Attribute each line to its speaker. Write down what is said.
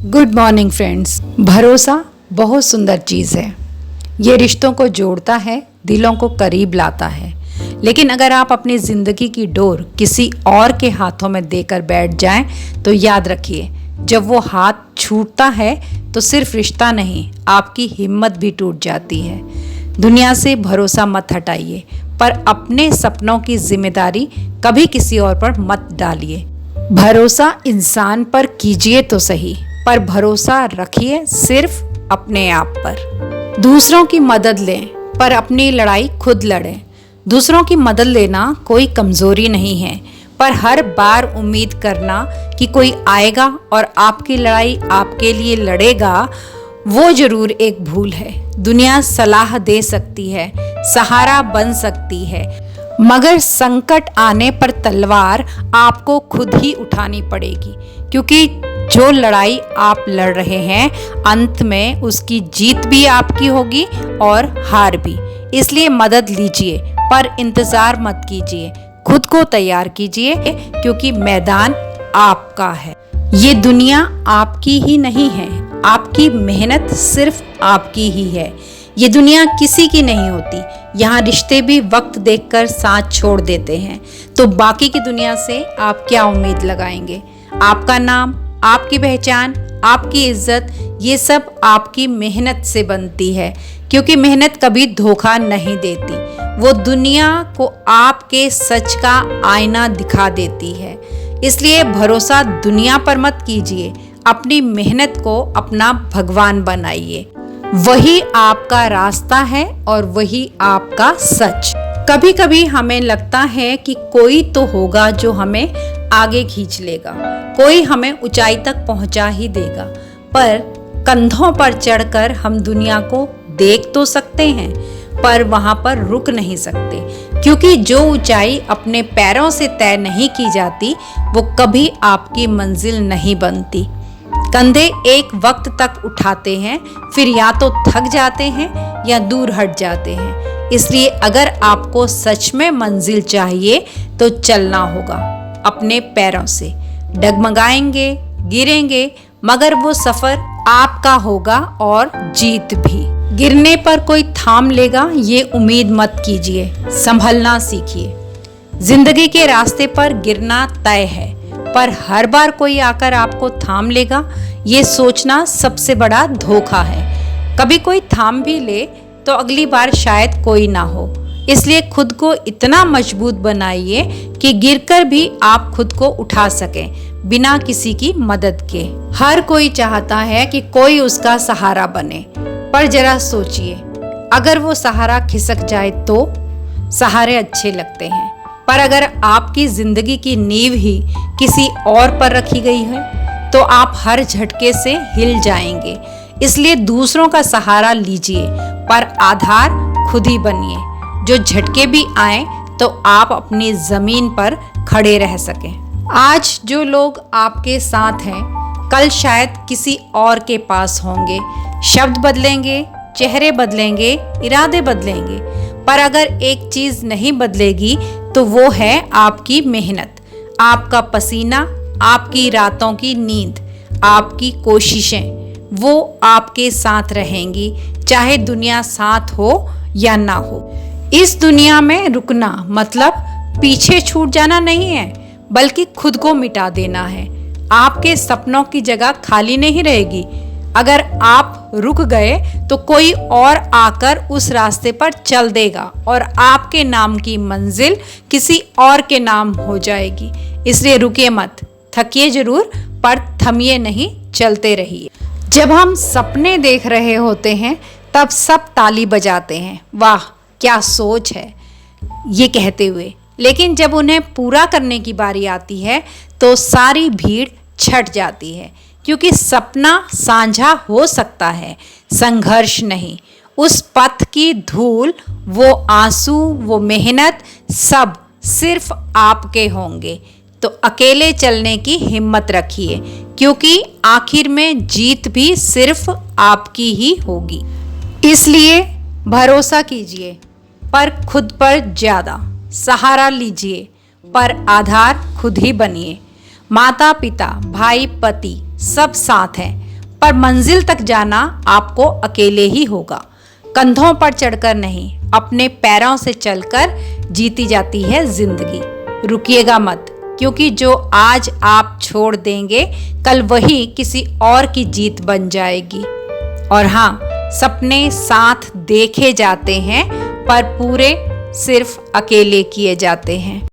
Speaker 1: Good morning friends. भरोसा बहुत सुंदर चीज़ है। ये रिश्तों को जोड़ता है, दिलों को करीब लाता है। लेकिन अगर आप अपनी ज़िंदगी की डोर किसी और के हाथों में देकर बैठ जाएं, तो याद रखिए, जब वो हाथ छूटता है तो सिर्फ रिश्ता नहीं, आपकी हिम्मत भी टूट जाती है। दुनिया से भरोसा मत हटाइए, पर अपने सपनों की जिम्मेदारी कभी किसी और पर मत डालिए। भरोसा इंसान पर कीजिए तो सही, पर भरोसा रखिए सिर्फ अपने आप पर। दूसरों की मदद लें, पर अपनी लड़ाई खुद लड़ें। दूसरों की मदद लेना कोई कमजोरी नहीं है, पर हर बार उम्मीद करना कि कोई आएगा और आपकी लड़ाई आपके लिए लड़ेगा, वो जरूर एक भूल है। दुनिया सलाह दे सकती है, सहारा बन सकती है, मगर संकट आने पर तलवार आपको खुद ही उठानी पड़ेगी, क्योंकि जो लड़ाई आप लड़ रहे हैं, अंत में उसकी जीत भी आपकी होगी और हार भी। इसलिए मदद लीजिए, पर इंतजार मत कीजिए, खुद को तैयार कीजिए, क्योंकि मैदान आपका है। ये दुनिया आपकी ही नहीं है, आपकी मेहनत सिर्फ आपकी ही है। ये दुनिया किसी की नहीं होती। यहाँ रिश्ते भी वक्त देखकर साथ छोड़ देते हैं, तो बाकी की दुनिया से आप क्या उम्मीद लगाएंगे? आपका नाम, आपकी पहचान, आपकी इज्जत, ये सब आपकी मेहनत से बनती है, क्योंकि मेहनत कभी धोखा नहीं देती। वो दुनिया को आपके सच का आईना दिखा देती है। इसलिए भरोसा दुनिया पर मत कीजिए, अपनी मेहनत को अपना भगवान बनाइए। वही आपका रास्ता है और वही आपका सच। कभी कभी हमें लगता है कि कोई तो होगा जो हमें आगे खींच लेगा, कोई हमें ऊंचाई तक पहुंचा ही देगा, पर कंधों पर चढ़कर हम दुनिया को देख तो सकते हैं, पर वहां पर रुक नहीं सकते, क्योंकि जो ऊंचाई अपने पैरों से तय नहीं की जाती, वो कभी आपकी मंजिल नहीं बनती। कंधे एक वक्त तक उठाते हैं, फिर या तो थक जाते हैं या दूर हट जाते हैं। इसलिए अगर आपको सच में मंजिल चाहिए तो चलना होगा अपने पैरों से। डगमगाएंगे, गिरेंगे, मगर वो सफर आपका होगा और जीत भी। गिरने पर कोई थाम लेगा, ये उम्मीद मत कीजिए, संभलना सीखिए। जिंदगी के रास्ते पर गिरना तय है, पर हर बार कोई आकर आपको थाम लेगा, ये सोचना सबसे बड़ा धोखा है। कभी कोई थाम भी ले तो अगली बार शायद कोई ना हो। इसलिए खुद को इतना मजबूत बनाइए कि गिरकर भी आप खुद को उठा सकें, बिना किसी की मदद के। हर कोई चाहता है कि कोई उसका सहारा बने, पर जरा सोचिए, अगर वो सहारा खिसक जाए तो? सहारे अच्छे लगते हैं, पर अगर आपकी जिंदगी की नींव ही किसी और पर रखी गई है, तो आप हर झटके से हिल जाएंगे। इसलिए दूसरों का सहारा लीजिए, पर आधार खुद ही बनिए। जो झटके भी आए तो आप अपनी जमीन पर खड़े रह सकें। आज जो लोग आपके साथ हैं, कल शायद किसी और के पास होंगे। शब्द बदलेंगे, चेहरे बदलेंगे, इरादे बदलेंगे, पर अगर एक चीज नहीं बदलेगी तो वो है आपकी मेहनत, आपका पसीना, आपकी रातों की नींद, आपकी कोशिशें। वो आपके साथ रहेंगी, चाहे दुनिया साथ हो या ना हो। इस दुनिया में रुकना मतलब पीछे छूट जाना नहीं है, बल्कि खुद को मिटा देना है। आपके सपनों की जगह खाली नहीं रहेगी। अगर आप रुक गए तो कोई और आकर उस रास्ते पर चल देगा और आपके नाम की मंजिल किसी और के नाम हो जाएगी। इसलिए रुकिए मत, थकिए जरूर, पर थमिए नहीं, चलते रहिए। जब हम सपने देख रहे होते हैं, तब सब ताली बजाते हैं, वाह क्या सोच है, ये कहते हुए। लेकिन जब उन्हें पूरा करने की बारी आती है तो सारी भीड़ छट जाती है, क्योंकि सपना साझा हो सकता है, संघर्ष नहीं। उस पथ की धूल, वो आंसू, वो मेहनत, सब सिर्फ आपके होंगे। तो अकेले चलने की हिम्मत रखिए, क्योंकि आखिर में जीत भी सिर्फ आपकी ही होगी। इसलिए भरोसा कीजिए, पर खुद पर ज्यादा। सहारा लीजिए, पर आधार खुद ही बनिए। माता पिता, भाई, पति सब साथ हैं, पर मंजिल तक जाना आपको अकेले ही होगा, कंधों पर चढ़कर नहीं, अपने पैरों से चलकर जीती जाती है जिंदगी। रुकिएगा मत, क्योंकि जो आज आप छोड़ देंगे कल वही किसी और की जीत बन जाएगी। और हाँ, सपने साथ देखे जाते हैं पर पूरे सिर्फ अकेले किए जाते हैं।